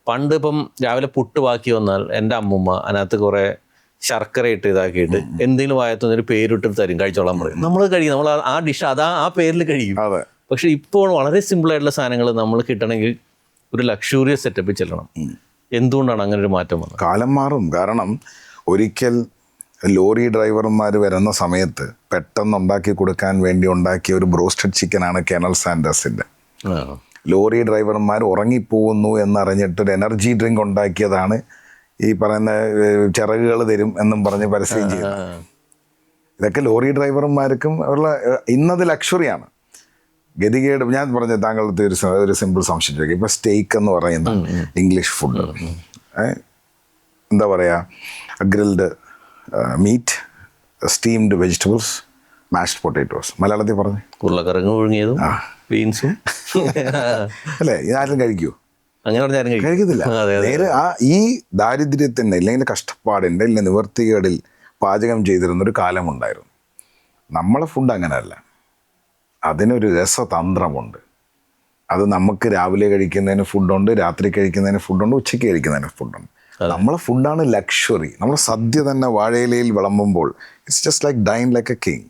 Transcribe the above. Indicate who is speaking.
Speaker 1: പണ്ട് ഇപ്പം രാവിലെ പുട്ട് ബാക്കി വന്നാൽ എൻ്റെ അമ്മൂമ്മ അതിനകത്ത് കുറേ ശർക്കര ഇട്ട് ഇതാക്കിയിട്ട് എന്തെങ്കിലും വായത്തൊന്നൊരു പേരിട്ട് തരും, കഴിച്ചോളാൻ പറയും. നമ്മൾ കഴിക്കും, നമ്മൾ ആ ഡിഷ് ആ പേരിൽ കഴിക്കും. പക്ഷെ ഇപ്പോൾ വളരെ സിമ്പിളായിട്ടുള്ള സാധനങ്ങൾ നമ്മൾ കിട്ടണമെങ്കിൽ ഒരു ലക്ഷൂറിയസ് സെറ്റപ്പിൽ ചെല്ലണം. എന്തുകൊണ്ടാണ് അങ്ങനെ ഒരു മാറ്റം വന്നത്?
Speaker 2: കാലം മാറും. കാരണം ഒരിക്കൽ ലോറി ഡ്രൈവർമാർ വരുന്ന സമയത്ത് പെട്ടെന്ന് ഉണ്ടാക്കി കൊടുക്കാൻ വേണ്ടി ഉണ്ടാക്കിയ ഒരു ബ്രോസ്റ്റഡ് ചിക്കനാണ് കേണൽ സാൻഡേഴ്സിൻ്റെ. ലോറി ഡ്രൈവർമാർ ഉറങ്ങിപ്പോകുന്നു എന്നറിഞ്ഞിട്ടൊരു എനർജി ഡ്രിങ്ക് ഉണ്ടാക്കിയതാണ് ഈ പറയുന്ന ചിറകുകൾ തരും എന്നും പറഞ്ഞ് പരസ്യം ചെയ്യുന്നത്. ഇതൊക്കെ ലോറി ഡ്രൈവർമാർക്കും ഉള്ള ഇന്നത് ലക്ഷറിയാണ്. ഗതികേട് ഞാൻ പറഞ്ഞ താങ്കളുടെ ഒരു സിമ്പിൾ സംശയം ചോദിക്കും. ഇപ്പോൾ സ്റ്റേക്ക് എന്ന് പറയുന്ന ഇംഗ്ലീഷ് ഫുഡ്, എന്താ പറയുക, grilled meat, steamed vegetables, mashed potatoes, മലയാളത്തിൽ പറഞ്ഞു
Speaker 1: ഉരുളക്കിഴങ്ങ് പുഴുങ്ങിയതും ബീൻസും
Speaker 2: അല്ലേ? ഇതാരും കഴിക്കുമോ?
Speaker 1: അങ്ങനെ പറഞ്ഞാലും
Speaker 2: കഴിക്കത്തില്ല. നേരെ ഈ ദാരിദ്ര്യത്തിൻ്റെ ഇല്ലെങ്കിൽ കഷ്ടപ്പാടിൻ്റെ ഇല്ലെങ്കിൽ നിവർത്തികേടിൽ പാചകം ചെയ്തിരുന്നൊരു കാലമുണ്ടായിരുന്നു. നമ്മളെ ഫുഡ് അങ്ങനെയല്ല, അതിനൊരു രസതന്ത്രമുണ്ട്. അത് നമുക്ക് രാവിലെ കഴിക്കുന്നതിന് ഫുഡുണ്ട്, രാത്രി കഴിക്കുന്നതിന് ഫുഡുണ്ട്, ഉച്ചയ്ക്ക് കഴിക്കുന്നതിന് ഫുഡുണ്ട്. നമ്മളെ ഫുഡാണ് ലക്ഷറി. നമ്മളെ സദ്യ തന്നെ വാഴയിലയിൽ വിളമ്പുമ്പോൾ it's just like dine like a king.